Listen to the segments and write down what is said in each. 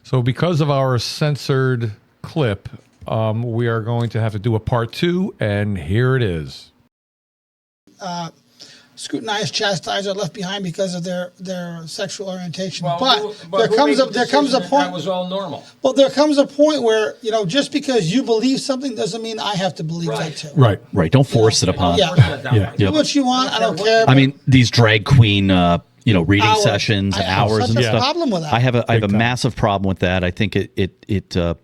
So because of our censored clip, we are going to have to do a part 2, and here it is. Scrutinized, chastised, or left behind because of their sexual orientation. Well, but there comes a point. That was all normal. Well, there comes a point where just because you believe something doesn't mean I have to believe that too. Right. Don't force it upon. Do what you want. I don't care. I mean, these drag queen, reading Hours. sessions and I have hours such and a stuff. problem with that. I have a Big time. massive problem with that. I think Listen,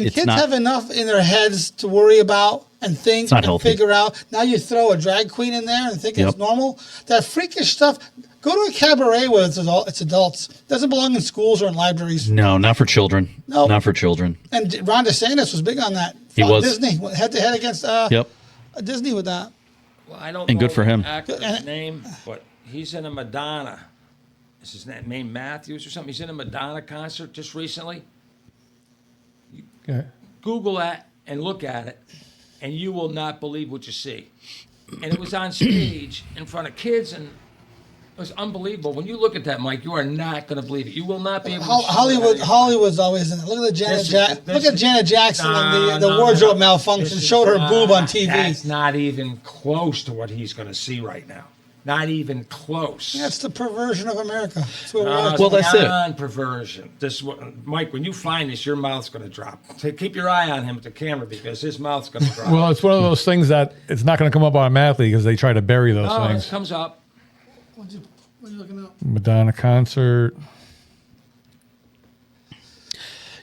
it's kids not- have enough in their heads to worry about and think not and healthy. figure out. Now you throw a drag queen in there and think it's normal. That freakish stuff. Go to a cabaret where it's adults. Doesn't belong in schools or in libraries. No, not for children. No. Not for children. And Ron DeSantis was big on that. He was. Disney head to head against Yep. Disney with that. Well, I don't And know good for the him. actor's name, but he's in a Madonna. Is his name Matthews or something? He's in a Madonna concert just recently. Okay. Google that and look at it, and you will not believe what you see. And it was on stage in front of kids, and it was unbelievable. When you look at that, Mike, you are not going to believe it. You will not be able to. Hollywood's always in it. Look at Janet Jackson and the No, wardrobe no. malfunction. Showed her boob on TV. That's not even close to what he's going to see right now. Not even close. That's the perversion of America. That's where we're at. Well, that's it. Non-perversion. Mike, when you find this, your mouth's going to drop. Keep your eye on him at the camera because his mouth's going to drop. Well, it's one of those things that it's not going to come up automatically because they try to bury those Oh, it things. comes up. What are you looking at? Madonna concert.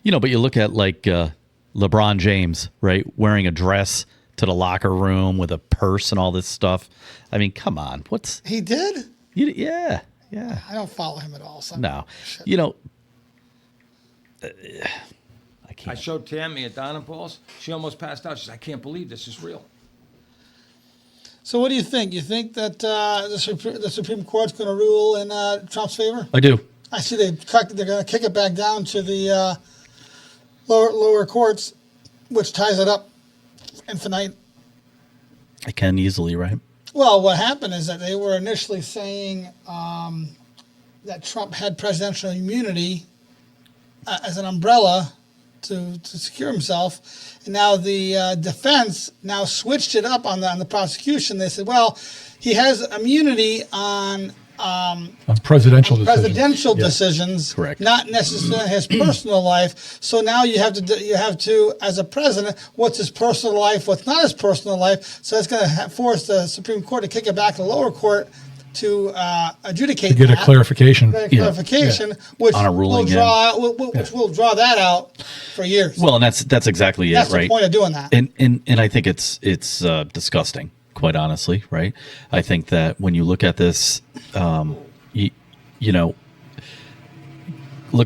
But you look at like LeBron James, right, wearing a dress to the locker room with a purse and all this stuff. I mean, come on. He did? Yeah. I don't follow him at all. So No. Shit. I can't. I showed Tammy at Don and Paul's. She almost passed out. She said, I can't believe this is real. So what do you think? You think that the Supreme Court's going to rule in Trump's favor? I do. I see they're going to kick it back down to the lower courts, which ties it up infinite. I can easily, right? Well, what happened is that they were initially saying that Trump had presidential immunity as an umbrella to secure himself, and now the defense now switched it up on the prosecution. They said, well, he has immunity on Presidential decisions, Correct. not necessarily his personal life. So now you have to, as a president, what's his personal life, what's not his personal life. So it's going to force the Supreme Court to kick it back to the lower court to adjudicate to get a clarification. Which On a ruling, which will draw that out for years. Well, and that's exactly That's it, right? the point of doing that. And I think it's disgusting, quite honestly, right? I think that when you look at this, look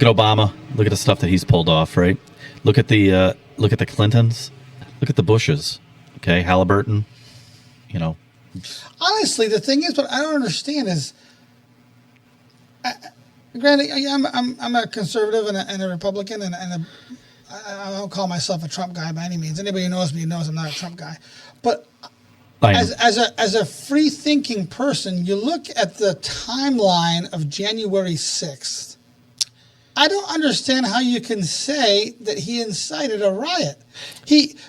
at Obama, look at the stuff that he's pulled off, right? Look at the Clintons, look at the Bushes, okay, Halliburton, Honestly, the thing is, what I don't understand is, granted, I'm a conservative and a Republican, and I don't call myself a Trump guy by any means. Anybody who knows me knows I'm not a Trump guy. But as a free thinking person, you look at the timeline of January 6th. I don't understand how you can say that he incited a riot.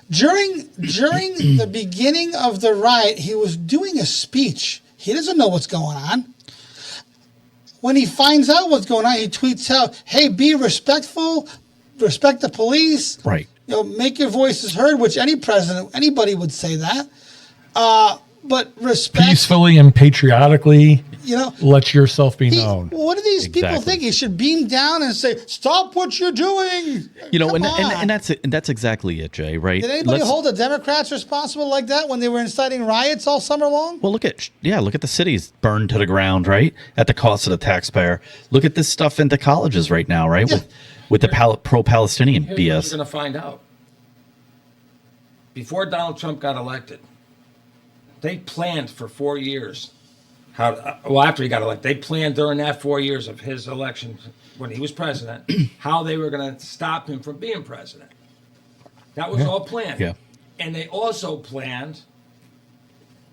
During the beginning of the riot, he was doing a speech. He doesn't know what's going on. When he finds out what's going on, he tweets out, "Hey, be respectful, respect the police, right? Make your voices heard." Which anybody would say that. But respect Peacefully and patriotically, let yourself be known. What do these people think? He should beam down and say, "Stop what you're doing." And that's exactly it, Jay. Right? Did anybody hold the Democrats responsible like that when they were inciting riots all summer long? Well, look at the cities burned to the ground, right? At the cost of the taxpayer. Look at this stuff into colleges right now, right? Yeah. With the pro-Palestinian Here's BS. what you're going to find out. Before Donald Trump got elected, they planned for 4 years. After he got elected, they planned during that 4 years of his election when he was president, how they were going to stop him from being president. That was all planned. Yeah. And they also planned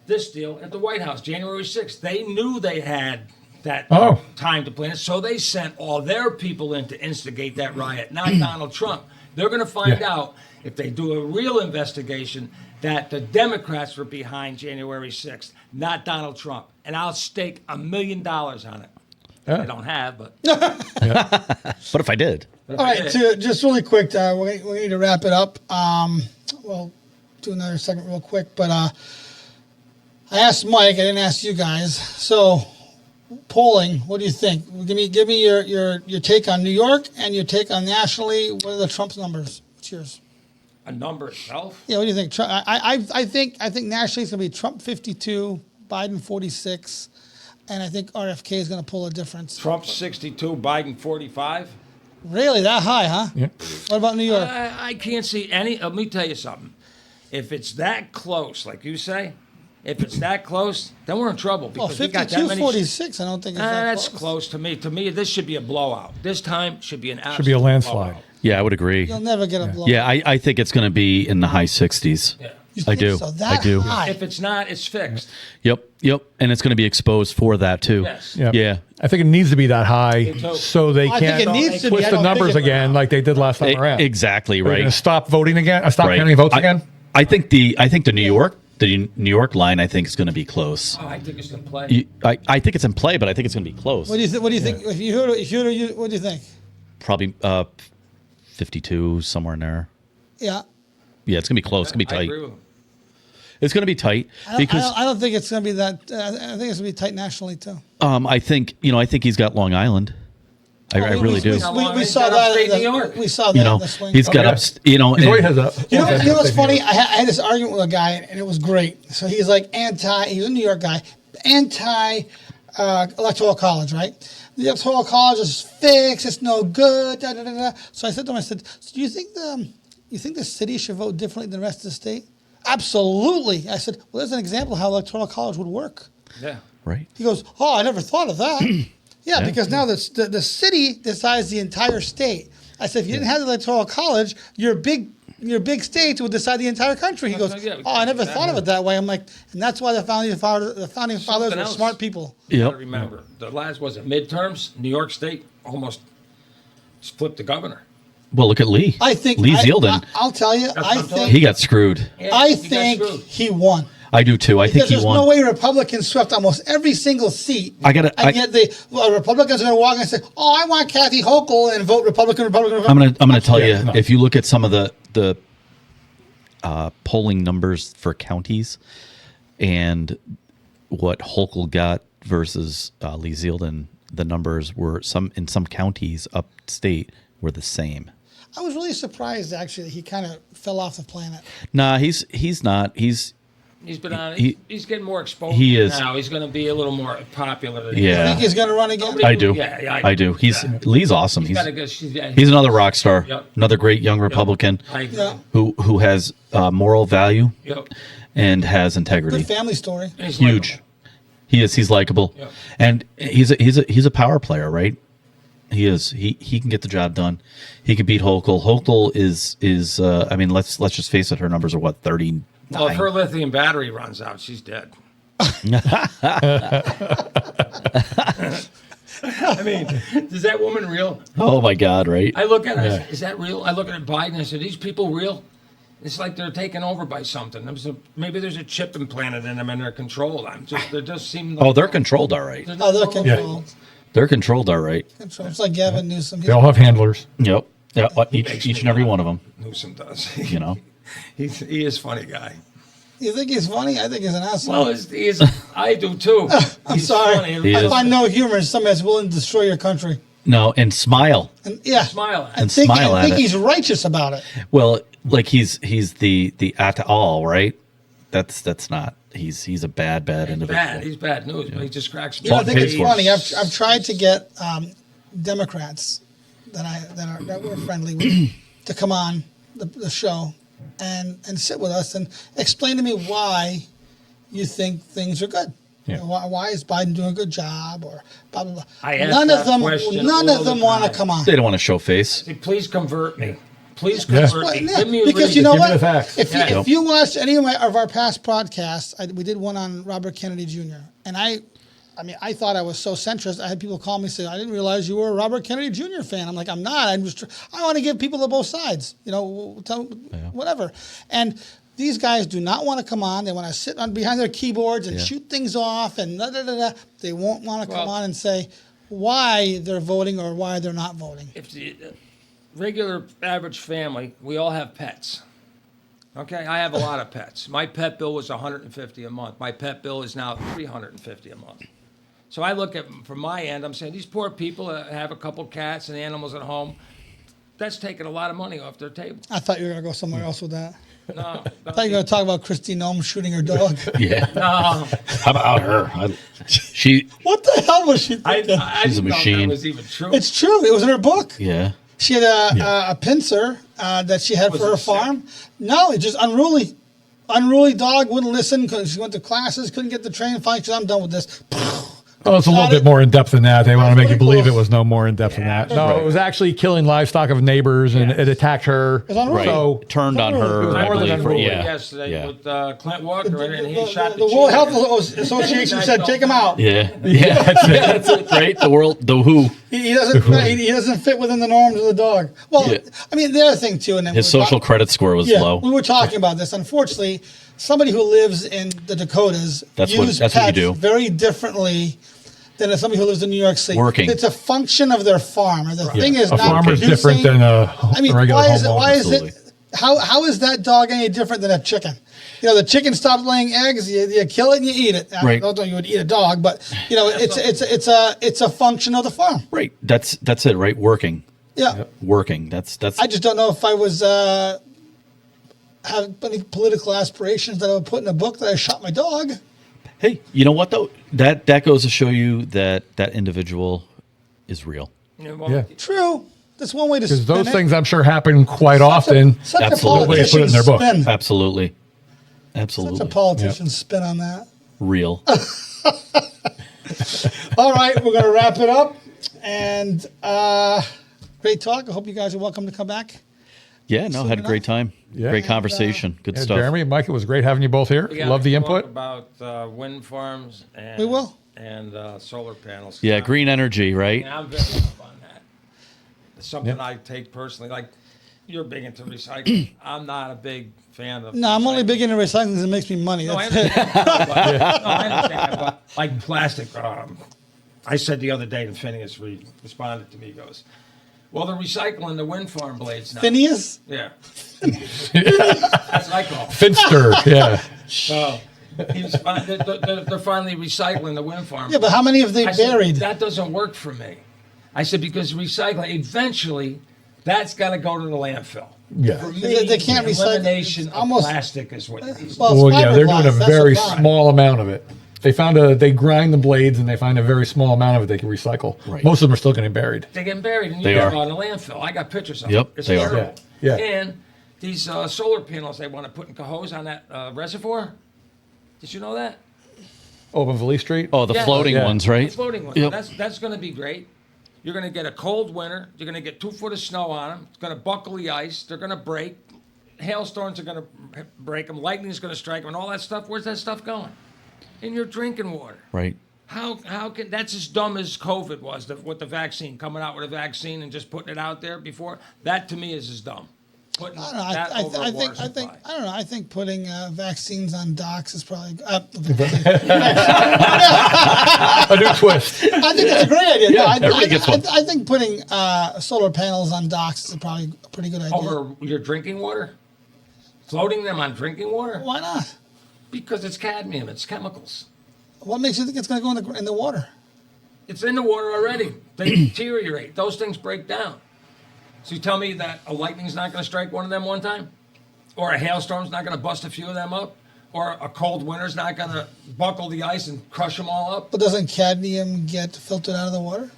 this deal at the White House, January 6th. They knew they had that Oh. time to plan it. So they sent all their people in to instigate that riot, not Donald Trump. They're going to find out, if they do a real investigation, that the Democrats were behind January 6th, not Donald Trump. And I'll stake $1 million on it. Yeah. I don't have, but But if I did, All right, just really quick, we need to wrap it up. We'll do another segment real quick, but I asked Mike. I didn't ask you guys. So, polling. What do you think? Give me your take on New York and your take on nationally. What are the Trump's numbers? What's yours? a number itself. Yeah, what do you think? I think nationally it's going to be Trump 52, Biden 46, and I think RFK is going to pull a difference. Trump 62, Biden 45. Really, that high, huh? Yeah. What about New York? I can't see any. Let me tell you something. If it's that close, like you say, if it's that close, then we're in trouble. Well, Because we got that 52, many. 46, I don't think it's that That's close. close to me. To me, this should be a blowout. This time should be an absolute Should be a landslide. blowout. yeah, I would agree. You'll never get a blow. Yeah, I think it's going to be in the high 60s. Yeah. You I think do. So that I do. high. If it's not, it's fixed. Yep, and it's going to be exposed for that too. Yes. Yeah. Yeah. I think it needs to be that high too. so they I think can't it needs to be. twist I the don't numbers think it- again like they did last time around. Exactly They're going to right. stop voting again. Stop Right. counting votes again. I think the New York line I think is going to be close. Oh, I think it's going to play. I think it's in play, but I think it's going to be close. What do you think? What do you think? If you heard, what do you think? Probably 52 somewhere in there. Yeah. Yeah, it's going to be close. It's going to be I tight. agree with him. It's going to be tight because I don't think it's going to be that. I think it's going to be tight nationally too. I think he's got Long Island. I really do. We He's saw got that. upstate in New York. We saw that You in know, the swing. he's got Okay. ups. You know, He always and- has a. You know what's funny? I had this argument with a guy, and it was great. So he's like he's a New York guy, electoral college, right? The electoral college is fixed. It's no good. Da, da, da, da. So I said to him, so do you think the city should vote differently than the rest of the state? Absolutely. I said, well, there's an example of how electoral college would work. Yeah. right. He goes, oh, I never thought of that. Yeah, because now the city decides the entire state. I said, if you didn't have the electoral college, your big states would decide the entire country. He goes, Yeah, oh, I never thought of it that way. I'm like, and that's why the founding fathers Something were else. smart people. You Yep. gotta remember, the last, was it midterms? New York State almost flipped the governor. Well, look at Lee. I think Lee Zeldin. I'll tell you, what I I'm telling think He got screwed. Yeah, I he got think screwed. he won. I do too. I think Because he there's won. no way Republicans swept almost every single seat. I gotta- And yet the Republicans are going to walk and say, "Oh, I want Kathy Hochul," and vote Republican. I'm gonna tell you, if you look at some of the polling numbers for counties and what Hochul got versus Lee Zeldin, the numbers were in some counties upstate were the same. I was really surprised actually that he kind of fell off the planet. Nah, he's not. He's He's been on. He- He's getting more exposure he is. now. He's going to be a little more popular. Than I yeah. think he's going to run again. I do. Yeah, I do. Lee's awesome. He's got a good. He's He's another rock star. Yep. Another great young Republican I agree. Yeah. who has moral value Yep. and has integrity. Good family story. And he's Huge. likable. He is. He's likable, Yeah. and he's a power player, right? He is. He can get the job done. He can beat Hochul. Hochul is. I mean, let's just face it. Her numbers are what 39. Well, if her lithium battery runs out, she's dead. I mean, is that woman real? Oh my God! Right? I look at her. I say, is that real? I look at Biden. I said, these people real? It's like they're taken over by something. Maybe there's a chip implanted in them and they're controlled. They just seem. Like, Oh, they're controlled all right. Oh, they're controlled. They're controlled all right. Controlled. It's like Gavin Newsom. They all have handlers. Yep. Yeah. Each and every one of them. Newsom does. You know. He is a funny guy. You think he's funny? I think he's an asshole. Well, I do too. I'm sorry. Funny. I find no humor in somebody that's willing to destroy your country. No, and smile. And yeah, Smile at and it. think, smile and at think it. he's righteous about it. Well, like he's the at all, right? That's not. He's a bad individual. Bad. He's bad news, but he just cracks me You know, I up. think it's paid for. funny. I've tried to get Democrats that we're friendly with to come on the show and sit with us and explain to me why you think things are good. Yeah. You know, why is Biden doing a good job or blah blah blah. I ask None of that them question none all of the them want to time. come on. They don't want to show face. Say, please convert me. Please Yeah. convert me. Yeah, Give me a because reason. you know Give me what? the facts. If you watched any of our past podcasts, we did one on Robert Kennedy Jr. and I I mean, I thought I was so centrist. I had people call me and say, "I didn't realize you were a Robert Kennedy Jr. fan." I'm like, "I'm not. I want to give people to both sides. Whatever." And these guys do not want to come on. They want to sit behind their keyboards and shoot things off and da da da da. They won't want to come on and say why they're voting or why they're not voting. If the regular average family, we all have pets. Okay, I have a lot of pets. My pet bill was $150 a month. My pet bill is now $350 a month. So I look at, from my end, I'm saying these poor people that have a couple cats and animals at home, that's taking a lot of money off their table. I thought you were going to go somewhere else with that. No, I thought you were going to talk about Christy Nome shooting her dog. Yeah. no. How about her? She. What the hell was she thinking? I She's a didn't know machine. that was even true. It's true. It was in her book. Yeah. She had a pincer that she had Was for her it sick? farm. No, it's just unruly. Unruly dog, wouldn't listen because she went to classes, couldn't get the train. Fine, she said, I'm done with this. Oh, it's a little Got bit it. more in depth than that. They want to make you pretty believe cool. it was no more in depth than that. No, Right. it was actually killing livestock of neighbors, and it attacked her. was unruly. Right. So Turned on It her. was I more than believe. unruly. Yesterday Yeah. with Clint Walker, and he shot The the World cheetah. Health Association said, take him out. Yeah. Yeah. That's it. Right. The WHO. He doesn't fit within the norms of the dog. Well, Yeah. I mean, the other thing, too. And then His social credit score was low. we were talking about this. Unfortunately, somebody who lives in the Dakotas That's what use you pets do. very differently than somebody who lives in New York City. Working. It's a function of their farm. The thing is a not farmer's producing. different than a I mean, regular why is it? homeowner. Why is Absolutely. it? How is that dog any different than a chicken? You know, the chicken stops laying eggs. You kill it and you eat it. Right. Although you would eat a dog, but you know, it's a function of the farm. Right. That's it. Right. Working. Yeah. Working. That's. I just don't know if I was have any political aspirations that I would put in a book that I shot my dog. Hey, you know what though? That goes to show you that individual is real. Yeah. True. That's one way to Because spin those it. things I'm sure happen quite often. Such a Absolutely. Nobody put it in their book. spin. Absolutely. Such Absolutely. a politician spin on that. Real. All right, we're going to wrap it up. And great talk. I hope you guys are welcome to come back. Yeah. No. Had a great time. Yeah. Great conversation. Good Yeah, stuff. Jeremy and Mike, it was great having you both here. We gotta Love the talk input. about wind farms and We will. and solar panels. Yeah. Green energy. Right. And I'm very up on that. It's something I take personally. Like you're big into recycling. I'm not a big fan of. No, I'm only recycling. big into recycling because it makes me money. No, I That's it. understand. No, I understand that, but like plastic. I said the other day, and Phineas responded to me. He goes, "Well, they're recycling the wind farm blades now." Phineas? Yeah. That's what I call. 'em. Finster, yeah. So they're finally recycling the wind farm. Yeah, but how many have they I said, buried? that doesn't work for me. I said because recycling eventually, that's got to go to the landfill. Yeah. For me, They can't recycle- elimination it's of almost- plastic is what. It is. Well, Well, it's yeah, they're doing a fiberglass, that's very the problem. small amount of it. They grind the blades and they find a very small amount of it they can recycle. Right. Most of them are still getting buried. They're getting buried and you They got are. on the landfill. I got pictures of Yep, it. It's they are. terrible. Yeah, yeah. And these solar panels they want to put in Cohoes on that reservoir. Did you know that? Over Valise Street. Oh, the Yeah. floating Yeah. ones, right? The floating one. Yep. That's going to be great. You're going to get a cold winter. You're going to get 2 foot of snow on them. It's going to buckle the ice. They're going to break. Hailstorms are going to break them. Lightning's going to strike them, and all that stuff. Where's that stuff going? In your drinking water. Right. How can that's as dumb as COVID was with the vaccine, coming out with a vaccine and just putting it out there before? That to me is as dumb. Putting I don't know. that over a water I think, supply. I don't know. I think putting vaccines on docks is probably. A new twist. I think that's a great idea. No, everybody gets one. I think putting solar panels on docks is probably a pretty good idea. Over your drinking water? Floating them on drinking water? Why not? Because it's cadmium, it's chemicals. What makes you think it's going to go in the water? It's in the water already. They deteriorate. Those things break down. So you tell me that a lightning's not going to strike one of them one time? Or a hailstorm's not going to bust a few of them up? Or a cold winter's not going to buckle the ice and crush them all up? But doesn't cadmium get filtered out of the water?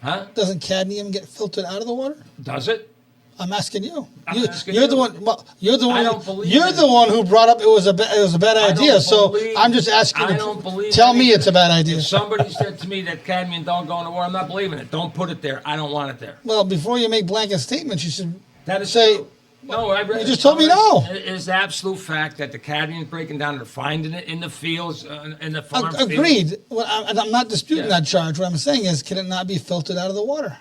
Huh? Doesn't cadmium get filtered out of the water? Does it? I'm asking you. I'm asking You're you. the one. Well, you're the I one. don't believe You're in the it. one who brought up it was a bad I idea. don't So believe- I'm just asking I you don't to believe tell me anything. it's a bad idea. If somebody said to me that cadmium don't go in the water, I'm not believing it. Don't put it there. I don't want it there. Well, before you make blanket statements, you should That is say true. No, I read You just told me no. It is the absolute fact that the cadmium's breaking down. They're finding it in the fields, in the farm fields. Agreed. Well, I'm not disputing Yeah. that charge. What I'm saying is, can it not be filtered out of the water?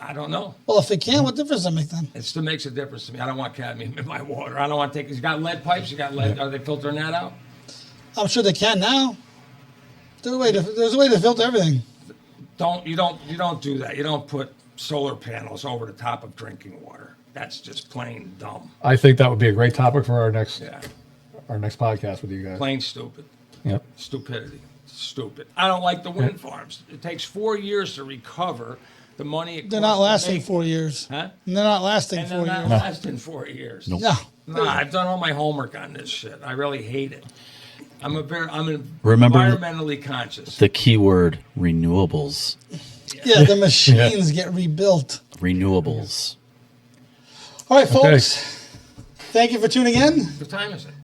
I don't know. Well, if it can, what difference does it make then? It still makes a difference to me. I don't want cadmium in my water. I don't want to take. You got lead pipes. You got lead. Are they filtering that out? I'm sure they can now. There's a way to filter everything. You don't do that. You don't put solar panels over the top of drinking water. That's just plain dumb. I think that would be a great topic for our next Yeah, podcast with you guys. plain stupid. Yep. Stupidity. Stupid. I don't like the wind farms. It takes 4 years to recover the money. They're not lasting 4 years. Huh? And they're not lasting And 4 they're not years. lasting 4 years. Nope. No. Nah, I've done all my homework on this shit. I really hate it. I'm Remember environmentally conscious. The keyword renewables. Yeah, the machines get rebuilt. Renewables. All right, folks. Thank you for tuning in. What time is it?